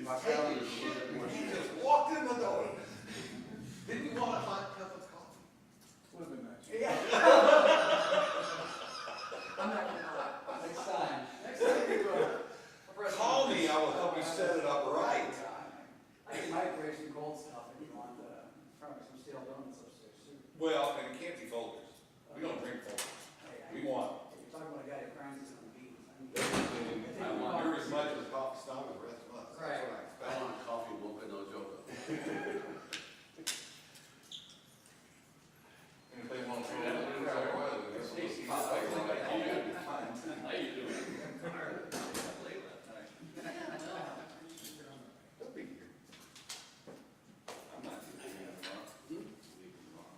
My family is a little bit more. He just walked in the door. Didn't you want a hot cup of coffee? Would have been nice. Yeah. I'm not gonna lie. Next time you go. Call me, I will help you set it up right. I can microwave some cold stuff if you want, probably some stale donuts upstairs too. Well, and it can't be folders. We don't drink folders. We want. You're talking about a guy that grinds his own beans. I want you're as much as coffee snob as the rest of us. That's Right. what I I expect. want coffee mocha, no joke. And if they want to throw it in there, well, it's tasty. How you doing? They'll be here. I'm not leaving tomorrow. Leaving tomorrow.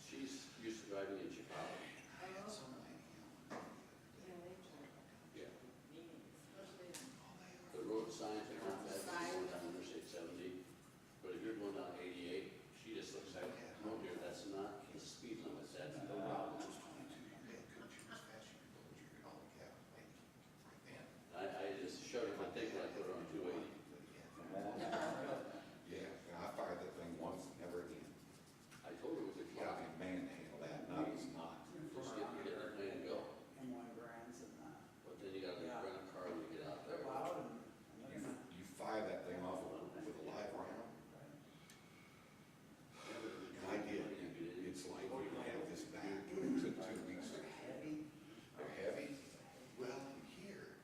She's used to driving in Chicago. Yeah. The road signs are not bad, going down Interstate 70, but if you're going down 88, she just looks like, no dear, that's not the speed limit, that's the route. I just showed her my thing when I put her on 280. Yeah, I fired that thing once, never again. I told her it was a Yeah, clock. man, handle that, not as not. Just get the plane and go. And one grinds and, But then you gotta rent a car when you get out they're there. loud and. You fire that thing off with a live round. And I did. It's like we have this back. It took 2 weeks. They're heavy. They're heavy. Well, here,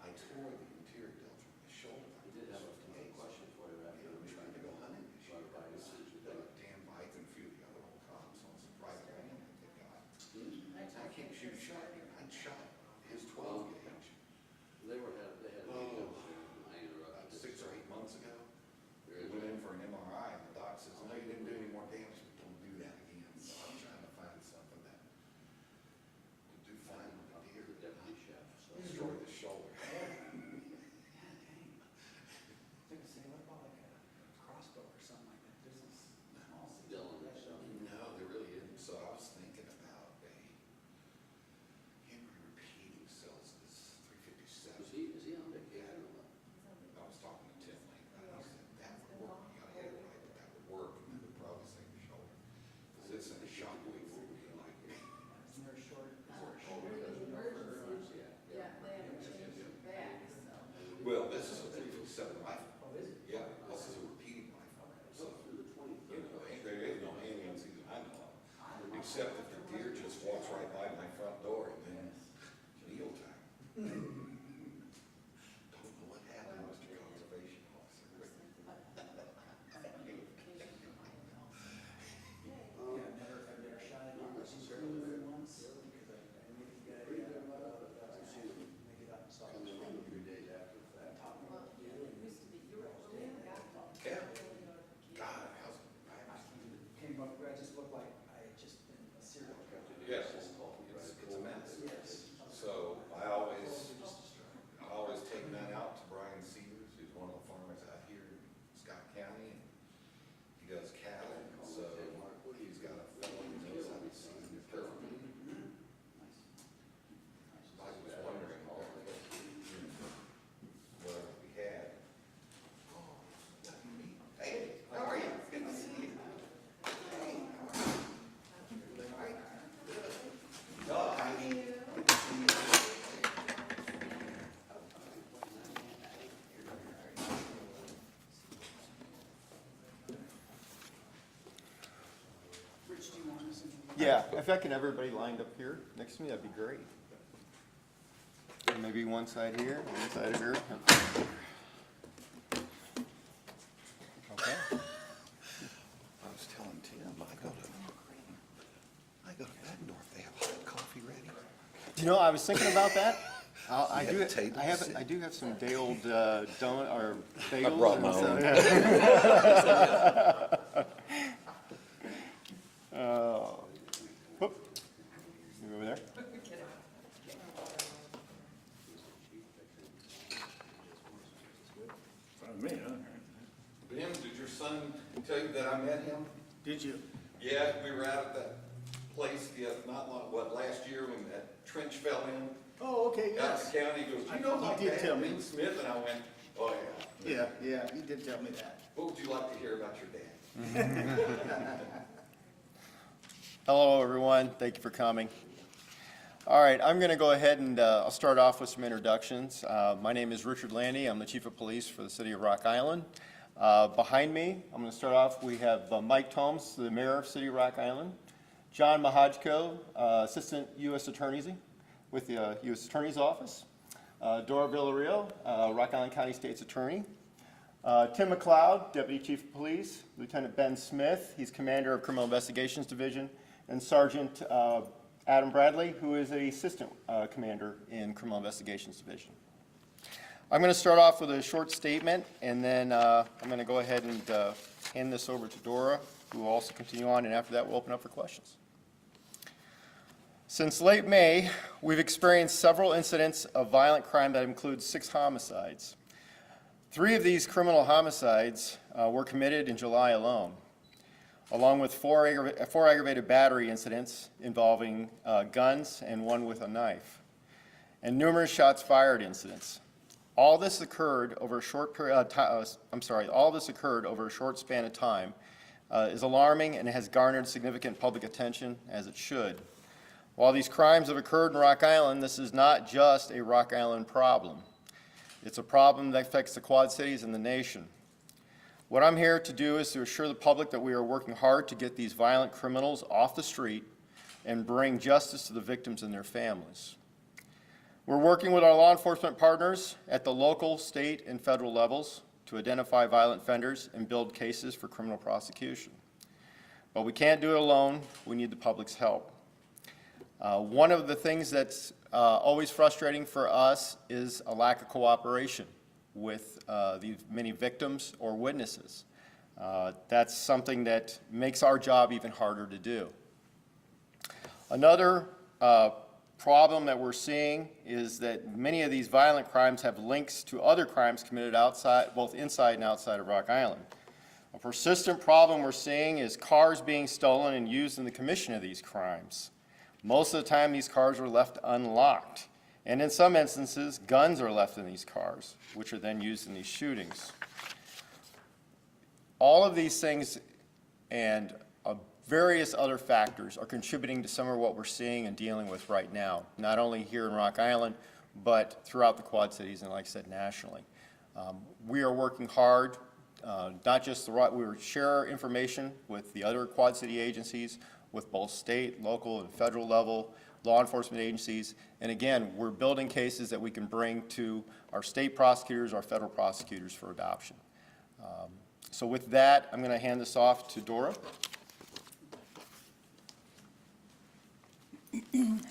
I tore the interior delt from my shoulder. I did have a question for you after I'm trying to go hunting this year. That damn bike and a few of the other old cops on some private land that they got. I can't shoot a shot. I'd shot his 12 gauge They had a meeting up there, and I about interrupted. 6 or 8 months ago. There We is- went in for an MRI, and the doc says, no, you didn't do any more damage, but don't do that again. So I'm trying to find something that will do fine with the deer. The deputy chef, so. Destroy the shoulder. Like I say, what about like a crossbow or something like that? There's this small. Dylan or something. No, there really isn't. So I was thinking about him repeating cells, this 357. Is he on vacation or what? I was talking to Tim Lane about it. He said, that would work. You gotta hit it right, but that would work. And that would probably save the shoulder. Because it's in a shockwave through me like. Isn't there a short? Yeah. Yeah, they haven't changed it back, so. Well, this is a 357 rifle. Oh, is it? Yeah, this is a repeating rifle. So, Through the 23rd. there is no alien season I know of. Except if the deer just walks right by my front door and then mealtime. Don't know what happened, Mr. Conservation Officer. Yeah, I've never shot it on this once, because I made the guy, make it up and saw it. Coming in a few days after the fact. Well, it used to be, you were, Yeah. God, how's it? Came up, I just looked like I had just been a serial killer. Yes, it's a mess. Yes. So I always take that out to Brian Sears, who's one of the farmers out here in Scott County. And he does cattle, so he's got a fellow who knows how to season his turkey. I was wondering what we had. Oh, nothing to eat. Hey, how are you? Good to see you. Hey, how are you? Everything all right? Good. Oh, I mean. Rich, do you want us in? Yeah, if I can have everybody lined up here next to me, that'd be great. Maybe one side here, one side here. Okay. I was telling Tim, I go to Bettendorf, they have hot coffee ready. You know, I was thinking about that. I You do, have a table to sit. I do have some day-old donut or bagels. brought my and so- own. yeah. Whoop. You over there? me, huh? Ben, did your son tell you that I met him? Did you? Yeah, we were out at that place last year when that trench fell in? Oh, okay, Out yes. in the county, he goes, you know my He did dad, tell me. Ben Smith? And I went, oh, yeah. Yeah, he did tell me that. What would you like to hear about your dad? Hello, everyone. Thank you for coming. All right, I'm going to go ahead and I'll start off with some introductions. My name is Richard Landy. I'm the Chief of Police for the City of Rock Island. Behind me, I'm going to start off, we have Mike Tomes, the Mayor of City of Rock Island. John Mahajko, Assistant U.S. Attorney with the U.S. Attorney's Office. Dora Villarreal, Rock Island County State's Attorney. Tim McLeod, Deputy Chief of Police. Lieutenant Ben Smith, he's Commander of Criminal Investigations Division. And Sergeant Adam Bradley, who is the Assistant Commander in Criminal Investigations Division. I'm going to start off with a short statement, and then I'm going to go ahead and hand this over to Dora, who will also continue on, and after that we'll open up for questions. Since late May, we've experienced several incidents of violent crime that include 6 homicides. 3 of these criminal homicides were committed in July alone, along with 4 aggravated battery incidents involving guns and 1 with a knife, and numerous shots fired incidents. All this occurred over a short all this occurred over a short span of time, is alarming and has garnered significant public attention, as it should. While these crimes have occurred in Rock Island, this is not just a Rock Island problem. It's a problem that affects the Quad Cities and the nation. What I'm here to do is to assure the public that we are working hard to get these violent criminals off the street and bring justice to the victims and their families. We're working with our law enforcement partners at the local, state, and federal levels to identify violent offenders and build cases for criminal prosecution. But we can't do it alone. We need the public's help. One of the things that's always frustrating for us is a lack of cooperation with these many victims or witnesses. That's something that makes our job even harder to do. Another problem that we're seeing is that many of these violent crimes have links to other crimes committed outside, both inside and outside of Rock Island. A persistent problem we're seeing is cars being stolen and used in the commission of these crimes. Most of the time, these cars are left unlocked. And in some instances, guns are left in these cars, which are then used in these shootings. All of these things and various other factors are contributing to some of what we're seeing and dealing with right now, not only here in Rock Island, but throughout the Quad Cities and, like I said, nationally. We are working hard, not just we share information with the other Quad City agencies, with both state, local, and federal level law enforcement agencies. And again, we're building cases that we can bring to our state prosecutors, our federal prosecutors for adoption. So with that, I'm going to hand this off to Dora.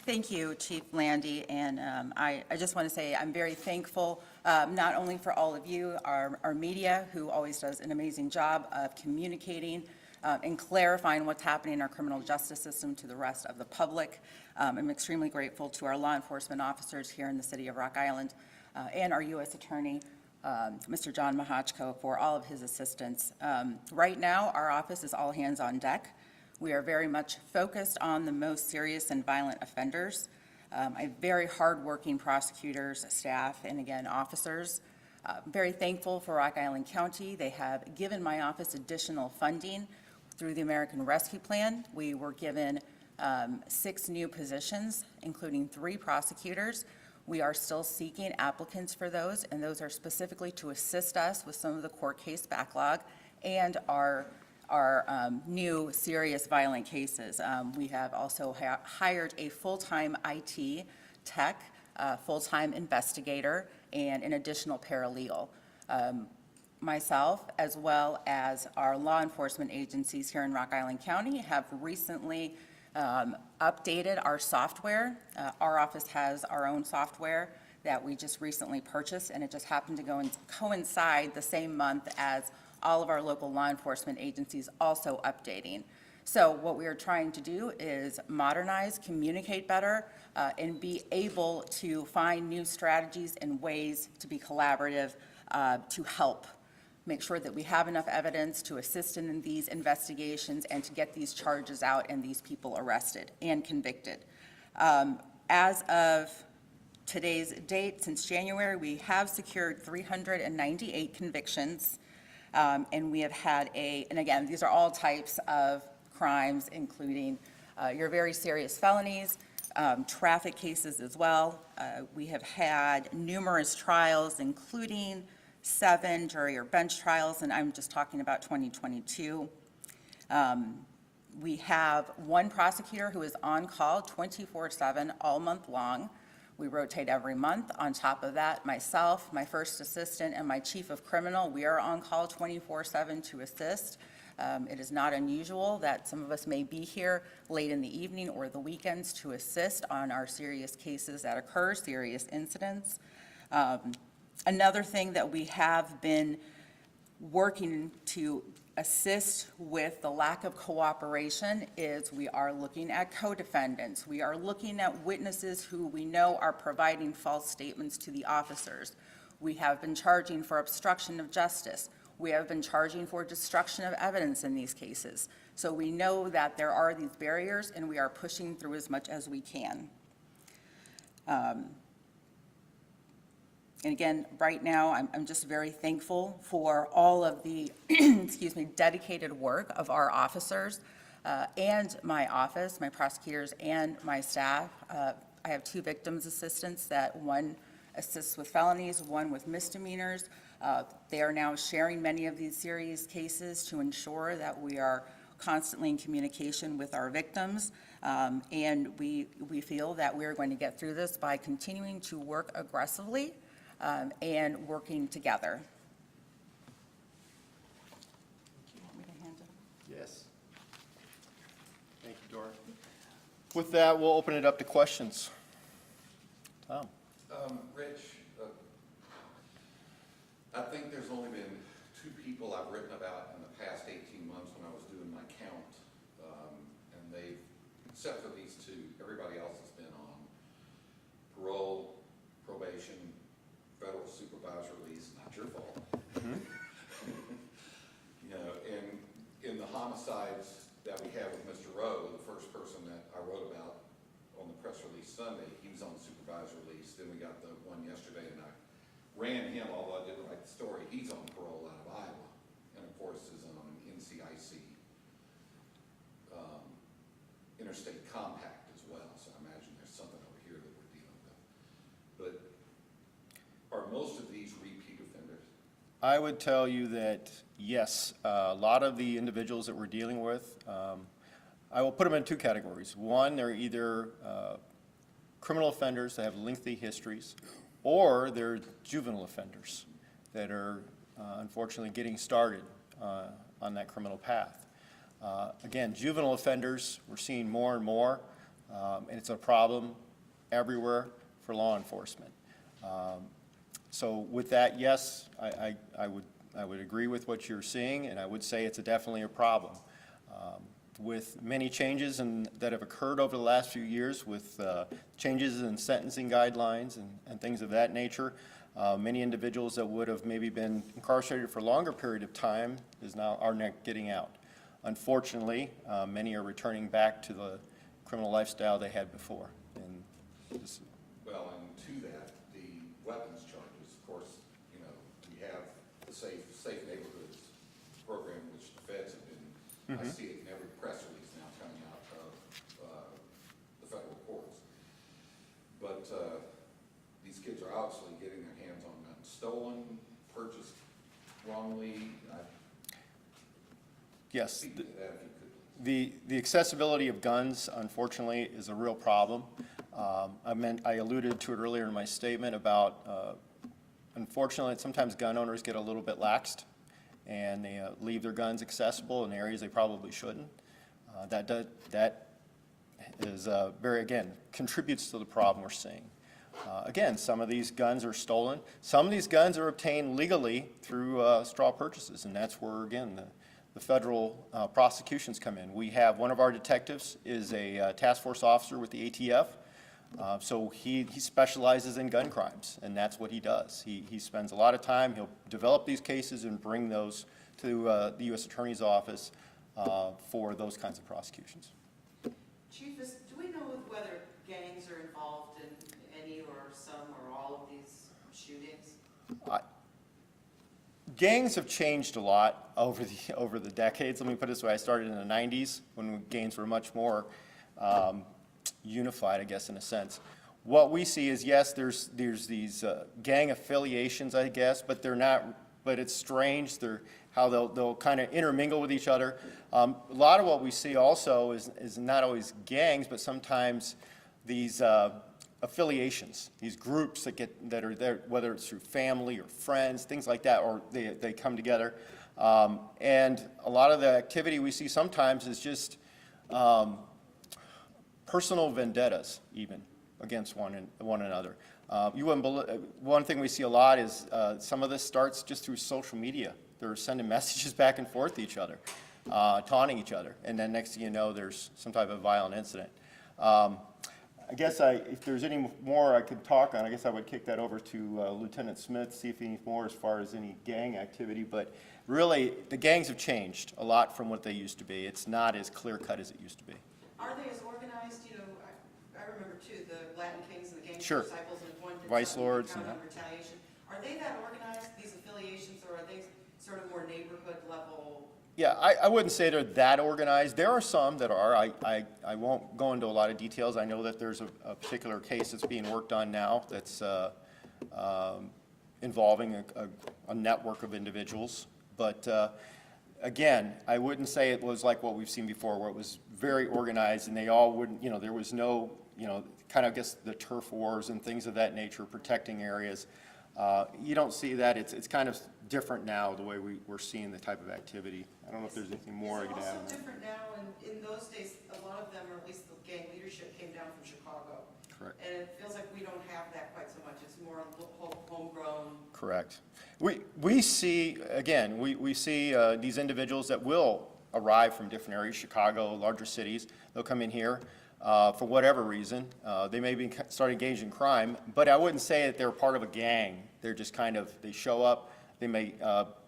Thank you, Chief Landy, and I just want to say I'm very thankful not only for all of you, our media, who always does an amazing job of communicating and clarifying what's happening in our criminal justice system to the rest of the public. I'm extremely grateful to our law enforcement officers here in the City of Rock Island and our U.S. Attorney, Mr. John Mahajko, for all of his assistance. Right now, our office is all hands on deck. We are very much focused on the most serious and violent offenders. I have very hardworking prosecutors, staff, and again, officers. Very thankful for Rock Island County. They have given my office additional funding through the American Rescue Plan. We were given 6 new positions, including 3 prosecutors. We are still seeking applicants for those, and those are specifically to assist us with some of the court case backlog and our new serious violent cases. We have also hired a full-time IT tech, full-time investigator, and an additional paralegal. Myself, as well as our law enforcement agencies here in Rock Island County, have recently updated our software. Our office has our own software that we just recently purchased, and it just happened to coincide the same month as all of our local law enforcement agencies also updating. So what we are trying to do is modernize, communicate better, and be able to find new strategies and ways to be collaborative to help make sure that we have enough evidence to assist in these investigations and to get these charges out and these people arrested and convicted. As of today's date, since January, we have secured 398 convictions, and we have had and again, these are all types of crimes, including your very serious felonies, traffic cases as well. We have had numerous trials, including 7 jury or bench trials, and I'm just talking about 2022. We have 1 prosecutor who is on call 24/7 all month long. We rotate every month. On top of that, myself, my first assistant, and my chief of criminal, we are on call 24/7 to assist. It is not unusual that some of us may be here late in the evening or the weekends to assist on our serious cases that occur, serious incidents. Another thing that we have been working to assist with the lack of cooperation is we are looking at co-defendants. We are looking at witnesses who we know are providing false statements to the officers. We have been charging for obstruction of justice. We have been charging for destruction of evidence in these cases. So we know that there are these barriers, and we are pushing through as much as we can. And again, right now, I'm just very thankful for all of the, dedicated work of our officers and my office, my prosecutors, and my staff. I have 2 victims assistants that one assists with felonies, one with misdemeanors. They are now sharing many of these serious cases to ensure that we are constantly in communication with our victims. And we feel that we're going to get through this by continuing to work aggressively and working together. Do you want me to hand it? Yes. Thank you, Dora. With that, we'll open it up to questions. Tom? Rich, I think there's only been 2 people I've written about in the past 18 months when I was doing my count. And they, except for these 2, everybody else has been on parole, probation, federal supervised release, not your fault. You know, and in the homicides that we have with Mr. Rowe, the first person that I wrote about on the press release Sunday, he was on supervised release. Then we got the one yesterday, and I ran him, although I didn't write the story. He's on parole out of Iowa, and of course is on an NCIC interstate compact as well. So I imagine there's something over here that we're dealing with. But are most of these repeat offenders? I would tell you that, yes, a lot of the individuals that we're dealing with, I will put them in 2 categories. One, they're either criminal offenders that have lengthy histories, or they're juvenile offenders that are unfortunately getting started on that criminal path. Again, juvenile offenders, we're seeing more and more, and it's a problem everywhere for law enforcement. So with that, yes, I would agree with what you're seeing, and I would say it's definitely a problem. With many changes that have occurred over the last few years, with changes in sentencing guidelines and things of that nature, many individuals that would have maybe been incarcerated for a longer period of time are now getting out. Unfortunately, many are returning back to the criminal lifestyle they had before. And Well, and to that, the weapons charges, of course, you know, we have the Safe Neighborhoods program, which the feds have been, I see it in every press release now coming out of the federal courts. But these kids are obviously getting their hands on guns stolen, purchased wrongly. yes, Speak to that if you could, please. the accessibility of guns, unfortunately, is a real problem. I alluded to it earlier in my statement about, unfortunately, sometimes gun owners get a little bit laxed, and they leave their guns accessible in areas they probably shouldn't. That is again, contributes to the problem we're seeing. Again, some of these guns are stolen. Some of these guns are obtained legally through straw purchases, and that's where, again, the federal prosecutions come in. We have one of our detectives is a task force officer with the ATF. So he specializes in gun crimes, and that's what he does. He spends a lot of time, he'll develop these cases and bring those to the U.S. Attorney's Office for those kinds of prosecutions. Chief, do we know whether gangs are involved in any or some or all of these shootings? Gangs have changed a lot over the decades. Let me put it this way, I started in the 90s when gangs were much more unified, I guess, in a sense. What we see is, yes, there's these gang affiliations, I guess, but they're not, but it's strange how they'll kind of intermingle with each other. A lot of what we see also is not always gangs, but sometimes these affiliations, these groups that are there, whether it's through family or friends, things like that, or they come together. And a lot of the activity we see sometimes is just personal vendettas, even against one another. You wouldn't believe, one thing we see a lot is some of this starts just through social media. They're sending messages back and forth to each other, taunting each other, and then next thing you know, there's some type of violent incident. I guess if there's any more I could talk on, I guess I would kick that over to Lieutenant Smith, see if he needs more as far as any gang activity. But really, the gangs have changed a lot from what they used to be. It's not as clear-cut as it used to be. Are they as organized? You know, I remember too, the Latin Kings and the Gang Sure. Disciples, and one did Vice something Lords counter and that. retaliation. Are they that organized, these affiliations, or are they sort of more neighborhood level? Yeah, I wouldn't say they're that organized. There are some that are. I won't go into a lot of details. I know that there's a particular case that's being worked on now that's involving a network of individuals. But again, I wouldn't say it was like what we've seen before, where it was very organized and they all wouldn't, there was no, kind of, I guess, the turf wars and things of that nature, protecting areas. You don't see that. It's kind of different now, the way we're seeing the type of activity. I don't know if there's anything more I could add on Is it also that. different now, and in those days, a lot of them, or at least the gang leadership, came down from Chicago? Correct. And it feels like we don't have that quite so much. It's more homegrown. Correct. We see, again, we see these individuals that will arrive from different areas, Chicago, larger cities. They'll come in here for whatever reason. They may be start engaging in crime, but I wouldn't say that they're part of a gang. They're just kind of, they show up, they may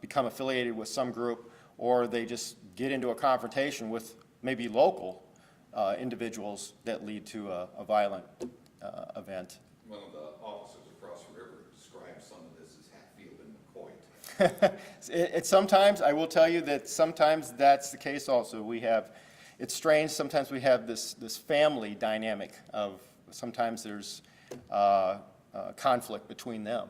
become affiliated with some group, or they just get into a confrontation with maybe local individuals that lead to a violent event. One of the officers across the river described some of this as Hatfield and McCoy. It's sometimes, I will tell you that sometimes that's the case also. It's strange, sometimes we have this family dynamic of, sometimes there's conflict between them.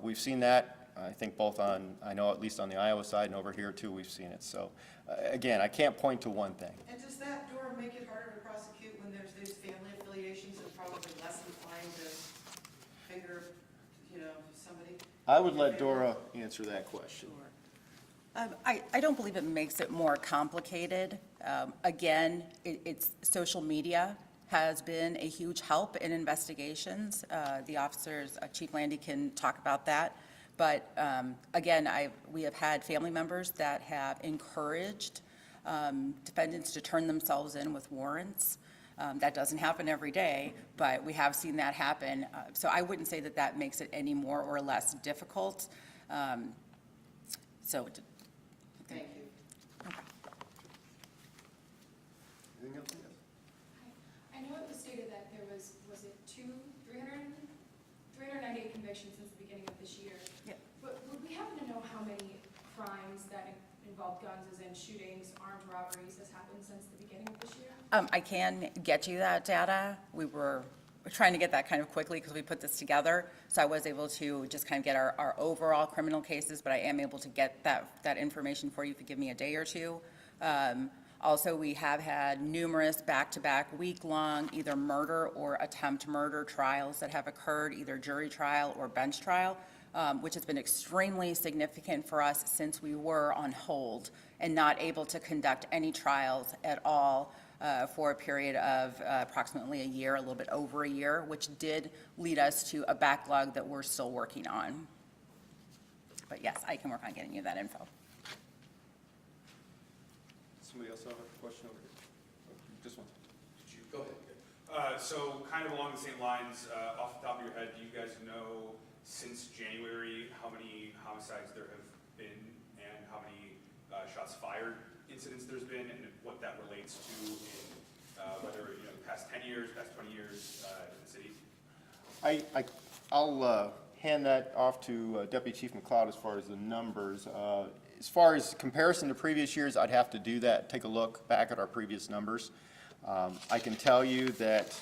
We've seen that, I think both on, I know at least on the Iowa side and over here too, we've seen it. So again, I can't point to one thing. And does that door make it harder to prosecute when there's these family affiliations and probably less inclined to finger, somebody? I would let Dora answer that question. I don't believe it makes it more complicated. Again, it's social media has been a huge help in investigations. The officers, Chief Landy can talk about that. But again, we have had family members that have encouraged defendants to turn themselves in with warrants. That doesn't happen every day, but we have seen that happen. So I wouldn't say that that makes it any more or less difficult. So. Thank you. Anything else? I know it was stated that there was it 398 convictions since the beginning of this year? Yep. But would we happen to know how many crimes that involve guns, as in shootings, armed robberies, has happened since the beginning of this year? I can get you that data. We were trying to get that kind of quickly because we put this together. So I was able to just kind of get our overall criminal cases, but I am able to get that information for you if you give me a day or two. Also, we have had numerous back-to-back week-long either murder or attempt murder trials that have occurred, either jury trial or bench trial, which has been extremely significant for us since we were on hold and not able to conduct any trials at all for a period of approximately a year, a little bit over a year, which did lead us to a backlog that we're still working on. But yes, I can work on getting you that info. Somebody else have a question over here? Just one. Go ahead. So kind of along the same lines, off the top of your head, do you guys know since January how many homicides there have been and how many shots fired incidents there's been, and what that relates to in whether, the past 10 years, past 20 years in the city? I'll hand that off to Deputy Chief McLeod as far as the numbers. As far as comparison to previous years, I'd have to do that, take a look back at our previous numbers. I can tell you that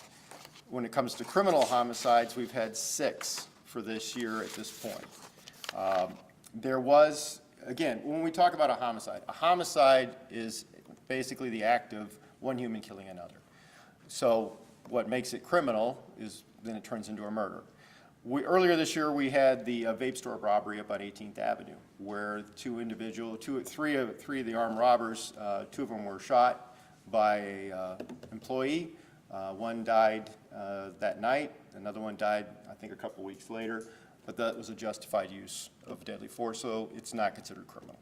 when it comes to criminal homicides, we've had 6 for this year at this point. There was, again, when we talk about a homicide is basically the act of one human killing another. So what makes it criminal is then it turns into a murder. Earlier this year, we had the vape store robbery up on 18th Avenue, where three of the armed robbers, 2 of them were shot by a employee. One died that night. Another one died, I think, a couple weeks later. But that was a justified use of deadly force, so it's not considered criminal.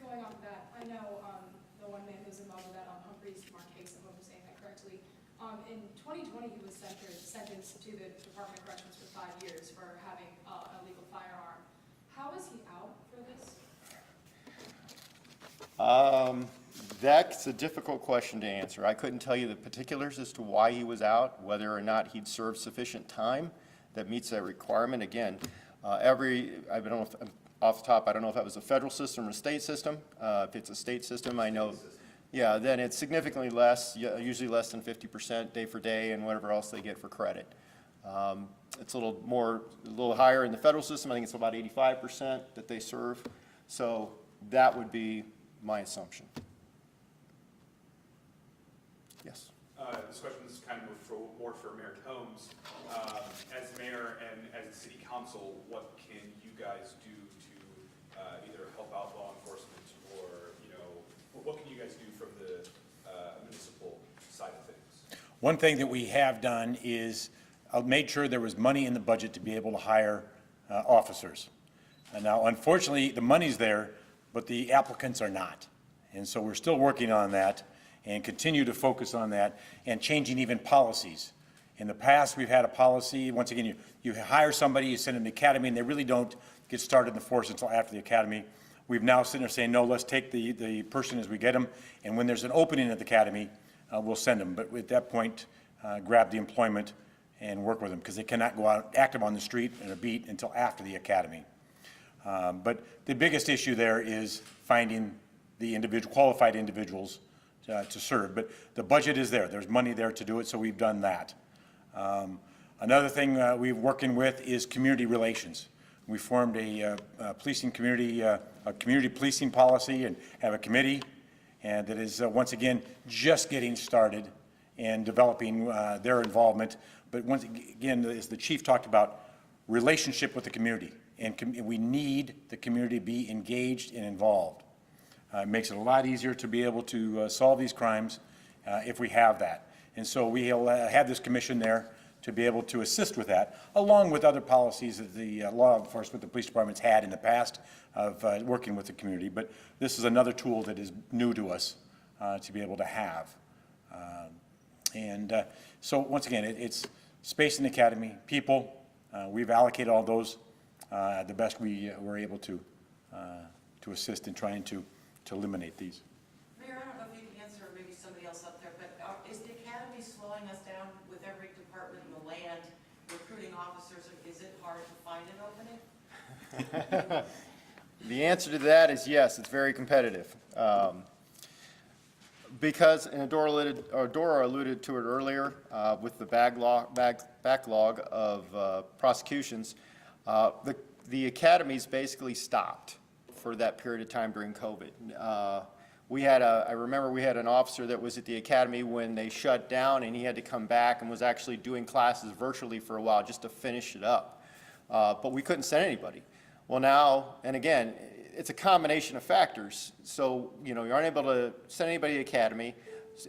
Going off of that, I know the one man who was involved with that on Humphreys Marquez, I hope I'm saying that correctly. In 2020, he was sentenced to the Department of Corrections for 5 years for having a legal firearm. How is he out for this? That's a difficult question to answer. I couldn't tell you the particulars as to why he was out, whether or not he'd served sufficient time that meets that requirement. Again, I don't know if, off the top, I don't know if that was a federal system or a state system. If it's a state system, I know, yeah, then it's significantly less, usually less than 50% day for day and whatever else they get for credit. It's a little higher in the federal system. I think it's about 85% that they serve. So that would be my assumption. Yes. This question is kind of more for Mayor Combs. As mayor and as the city council, what can you guys do to either help out law enforcement or, what can you guys do from the municipal side of things? One thing that we have done is made sure there was money in the budget to be able to hire officers. And now, unfortunately, the money's there, but the applicants are not. And so we're still working on that and continue to focus on that and changing even policies. In the past, we've had a policy, once again, you hire somebody, you send them to the academy, and they really don't get started in the force until after the academy. We've now sitting there saying, no, let's take the person as we get them, and when there's an opening at the academy, we'll send them. But at that point, grab the employment and work with them, because they cannot go out active on the street in a beat until after the academy. But the biggest issue there is finding the qualified individuals to serve. But the budget is there. There's money there to do it, so we've done that. Another thing we're working with is community relations. We formed a community policing policy and have a committee, and that is once again just getting started and developing their involvement. But once again, as the chief talked about, relationship with the community, and we need the community to be engaged and involved. It makes it a lot easier to be able to solve these crimes if we have that. And so we'll have this commission there to be able to assist with that, along with other policies that the law enforcement, the police departments had in the past of working with the community. But this is another tool that is new to us to be able to have. So once again, it's space in the academy, people. We've allocated all those the best we were able to assist in trying to eliminate these. Mayor, I don't know if you can answer, or maybe somebody else up there, but is the academy slowing us down with every department in the land recruiting officers? Is it hard to find an opening? The answer to that is yes, it's very competitive. Because, and Dora alluded to it earlier, with the backlog of prosecutions, the academies basically stopped for that period of time during COVID. I remember we had an officer that was at the academy when they shut down, and he had to come back and was actually doing classes virtually for a while just to finish it up. But we couldn't send anybody. Well now, and again, it's a combination of factors. So, you aren't able to send anybody to the academy.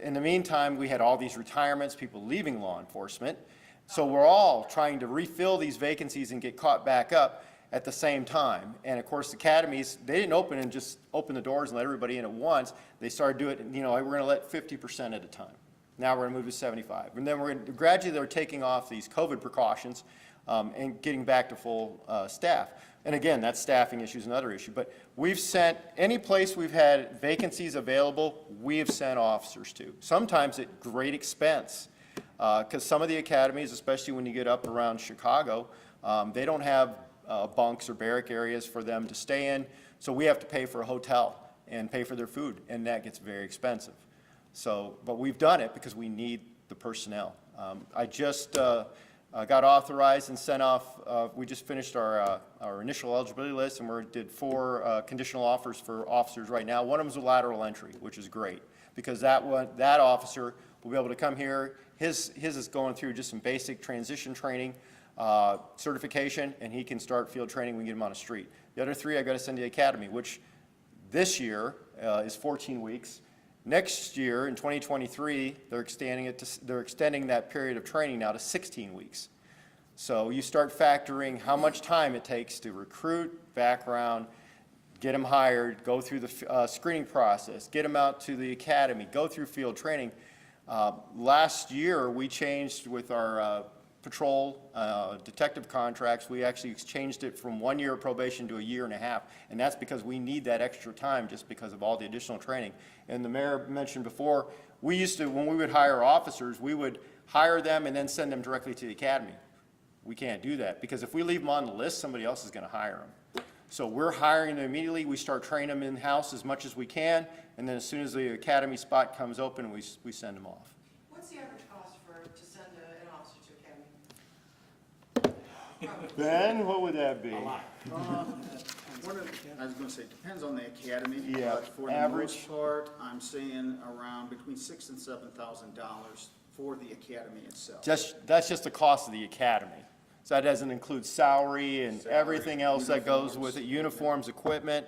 In the meantime, we had all these retirements, people leaving law enforcement. So we're all trying to refill these vacancies and get caught back up at the same time. And of course, the academies, they didn't open and just open the doors and let everybody in at once. They started doing it, we're going to let 50% at a time. Now we're going to move to 75. And then we're going to, gradually they're taking off these COVID precautions and getting back to full staff. And again, that's staffing issues, another issue. But we've sent, any place we've had vacancies available, we have sent officers to. Sometimes at great expense, because some of the academies, especially when you get up around Chicago, they don't have bunks or barrack areas for them to stay in. So we have to pay for a hotel and pay for their food, and that gets very expensive. So, but we've done it because we need the personnel. I just got authorized and sent off, we just finished our initial eligibility list, and we did 4 conditional offers for officers right now. One of them is a lateral entry, which is great, because that officer will be able to come here. His is going through just some basic transition training, certification, and he can start field training. We can get him on the street. The other 3 I got to send to the academy, which this year is 14 weeks. Next year, in 2023, they're extending that period of training now to 16 weeks. So you start factoring how much time it takes to recruit, background, get them hired, go through the screening process, get them out to the academy, go through field training. Last year, we changed with our patrol detective contracts. We actually changed it from 1 year of probation to 1.5 years, and that's because we need that extra time just because of all the additional training. And the mayor mentioned before, we used to, when we would hire officers, we would hire them and then send them directly to the academy. We can't do that, because if we leave them on the list, somebody else is going to hire them. So we're hiring them immediately. We start training them in-house as much as we can, and then as soon as the academy spot comes open, we send them off. What's the average cost to send an officer to academy? Ben, what would that be? I was gonna say, it depends on the academy. Yeah, But for the average. most part, I'm saying around between $6,000 and $7,000 for the academy itself. That's just the cost of the academy. So that doesn't include salary and everything else that goes with it, uniforms, equipment.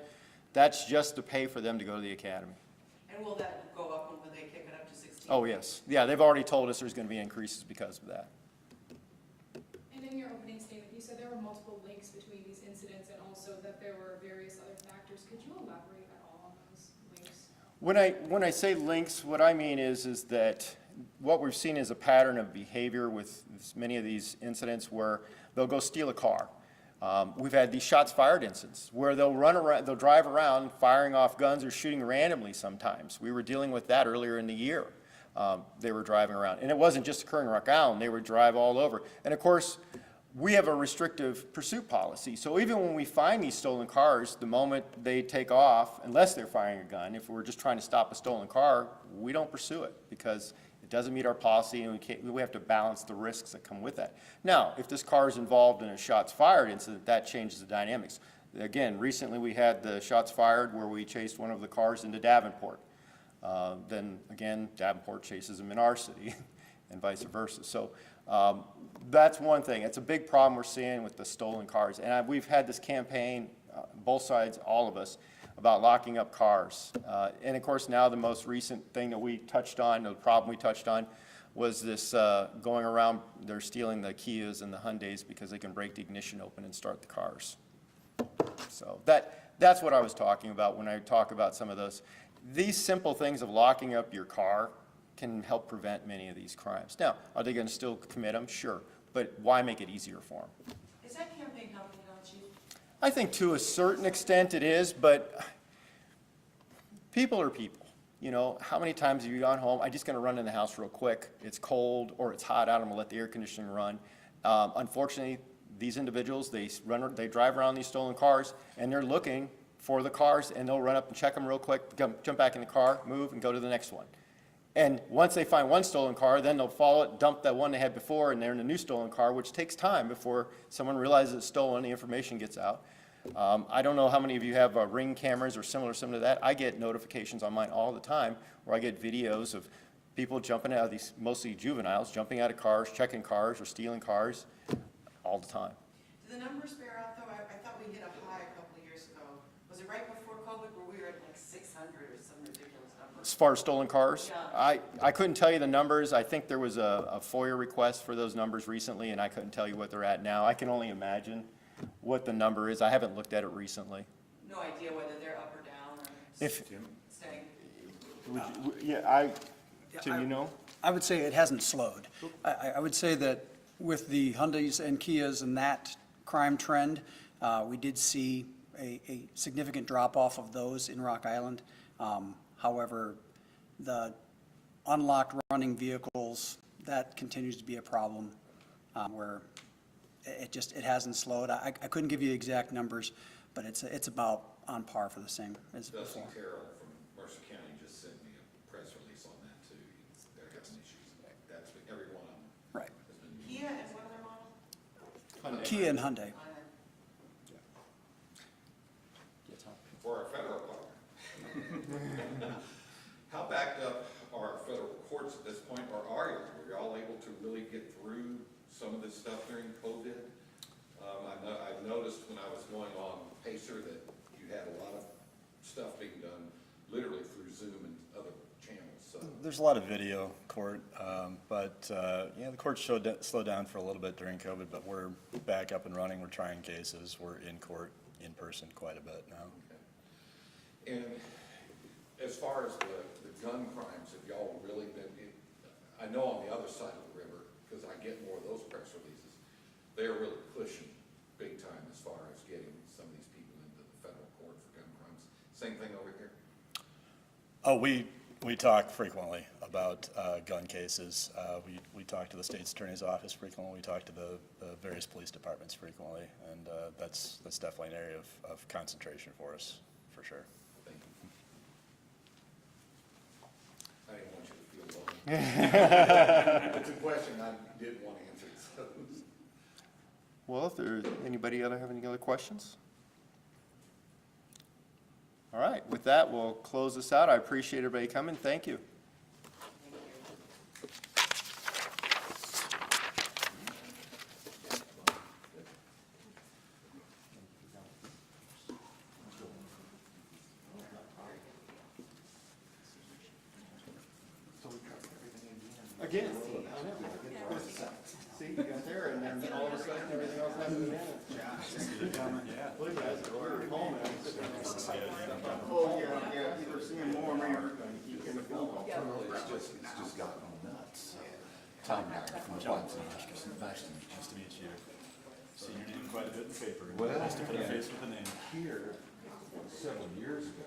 That's just to pay for them to go to the academy. And will that go up when they kick it up to 16? Oh, yes. Yeah, they've already told us there's going to be increases because of that. And in your opening statement, you said there were multiple links between these incidents and also that there were various other factors. Could you elaborate at all on those links? When I say links, what I mean is that what we've seen is a pattern of behavior with many of these incidents where they'll go steal a car. We've had these shots fired incidents where they'll run around, they'll drive around firing off guns or shooting randomly sometimes. We were dealing with that earlier in the year. They were driving around. And it wasn't just occurring in Rock Island, they would drive all over. And of course, we have a restrictive pursuit policy. So even when we find these stolen cars, the moment they take off, unless they're firing a gun, if we're just trying to stop a stolen car, we don't pursue it because it doesn't meet our policy and we have to balance the risks that come with that. Now, if this car is involved in a shots fired incident, that changes the dynamics. Again, recently we had the shots fired where we chased one of the cars into Davenport. Then again, Davenport chases them in our city and vice versa. So that's one thing. It's a big problem we're seeing with the stolen cars. And we've had this campaign, both sides, all of us, about locking up cars. And of course, now the most recent thing that we touched on, the problem we touched on, was this going around, they're stealing the Kias and the Hyundais because they can break the ignition open and start the cars. So that's what I was talking about when I talk about some of those. These simple things of locking up your car can help prevent many of these crimes. Now, are they going to still commit them? Sure. But why make it easier for them? Is that campaign helping at all, Chief? I think to a certain extent it is, but people are people. You know, how many times have you gone home, I'm just going to run in the house real quick, it's cold or it's hot out, I'm going to let the air conditioning run. Unfortunately, these individuals, they drive around these stolen cars and they're looking for the cars and they'll run up and check them real quick, jump back in the car, move and go to the next one. And once they find one stolen car, then they'll follow it, dump that one they had before, and they're in a new stolen car, which takes time before someone realizes it's stolen, the information gets out. I don't know how many of you have Ring cameras or similar to that. I get notifications on mine all the time where I get videos of people jumping out of these, mostly juveniles, jumping out of cars, checking cars or stealing cars all the time. Do the numbers bear out though? I thought we hit a high a couple of years ago. Was it right before COVID where we were at like 600 or some ridiculous number? As far as stolen cars, Yeah. I couldn't tell you the numbers. I think there was a FOIA request for those numbers recently, and I couldn't tell you what they're at now. I can only imagine what the number is. I haven't looked at it recently. No idea whether they're up or down or If, staying? Tim, you know? I would say it hasn't slowed. I would say that with the Hyundais and Kias and that crime trend, we did see a significant drop-off of those in Rock Island. However, the unlocked running vehicles, that continues to be a problem, where it hasn't slowed. I couldn't give you exact numbers, but it's about on par for the same as Dusty before. Terrell from Mercer County just sent me a press release on that too. They're having issues. That's been, every one of them Right. has been. Kia and what other model? Kia and Hyundai. For our federal partner. How backed up are our federal courts at this point, or are you? Were y'all able to really get through some of this stuff during COVID? I've noticed when I was going on Pacer that you had a lot of stuff being done literally through Zoom and other channels, so. There's a lot of video court, but yeah, the court slowed down for a little bit during COVID, but we're back up and running. We're trying cases. We're in court in person quite a bit now. Okay. And as far as the gun crimes, have y'all really been, I know on the other side of the river, because I get more of those press releases, they're really pushing big time as far as getting some of these people into the federal court for gun crimes. Same thing over here? Oh, we talk frequently about gun cases. We talk to the state's attorney's office frequently. We talk to the various police departments frequently, and that's definitely an area of concentration for us, for sure. Thank you. I didn't want you to feel lonely. It's a question I did want answered, so. Well, if there's anybody have any other questions? All right, with that, we'll close this out. I appreciate everybody coming. Thank you. Again, see, you got there, and then all of a sudden, everything else happened again. Look, guys, we're home, and I'm sitting there. Oh, yeah, we're seeing more and more. It's just gotten nuts. Tom from Watson. Nice to meet you. See your name quite a bit in the paper. Well, Nice to put a face with a name. Here, several years ago,